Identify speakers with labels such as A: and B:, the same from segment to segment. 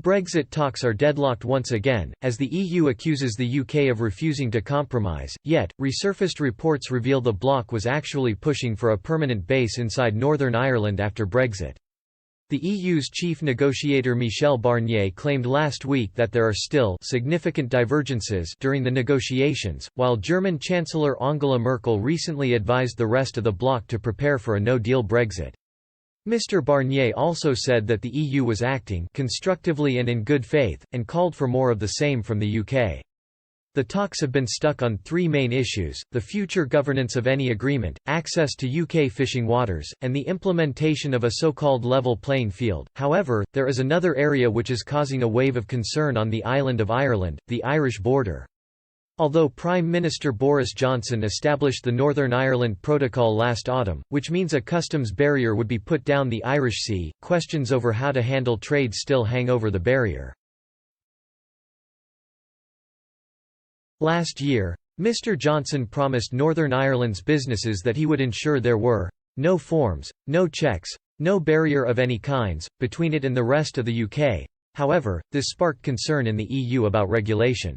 A: Brexit talks are deadlocked once again, as the EU accuses the UK of refusing to compromise, yet, resurfaced reports reveal the bloc was actually pushing for a permanent base inside Northern Ireland after Brexit. The EU's chief negotiator Michel Barnier claimed last week that there are still significant divergences during the negotiations, while German Chancellor Angela Merkel recently advised the rest of the bloc to prepare for a no-deal Brexit. Mr. Barnier also said that the EU was acting constructively and in good faith, and called for more of the same from the UK. The talks have been stuck on three main issues: the future governance of any agreement, access to UK fishing waters, and the implementation of a so-called level playing field. However, there is another area which is causing a wave of concern on the island of Ireland, the Irish border. Although Prime Minister Boris Johnson established the Northern Ireland Protocol last autumn, which means a customs barrier would be put down the Irish Sea, questions over how to handle trade still hang over the barrier. Last year, Mr. Johnson promised Northern Ireland's businesses that he would ensure there were no forms, no checks, no barrier of any kinds, between it and the rest of the UK. However, this sparked concern in the EU about regulation.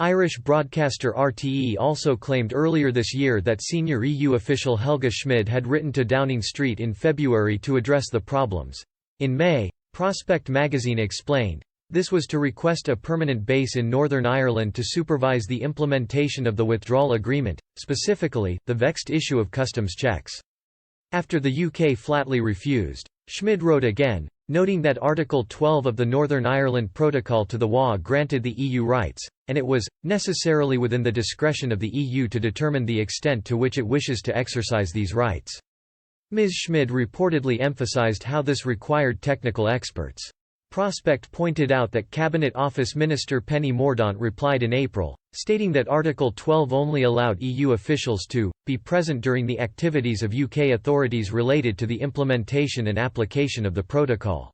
A: Irish broadcaster RTE also claimed earlier this year that senior EU official Helga Schmid had written to Downing Street in February to address the problems. In May, Prospect magazine explained, this was to request a permanent base in Northern Ireland to supervise the implementation of the withdrawal agreement, specifically, the vexed issue of customs checks. After the UK flatly refused, Schmid wrote again, noting that Article 12 of the Northern Ireland Protocol to the WA granted the EU rights, and it was, necessarily within the discretion of the EU to determine the extent to which it wishes to exercise these rights. Ms. Schmid reportedly emphasised how this required technical experts. Prospect pointed out that Cabinet Office Minister Penny Mordaunt replied in April, stating that Article 12 only allowed EU officials to be present during the activities of UK authorities related to the implementation and application of the protocol.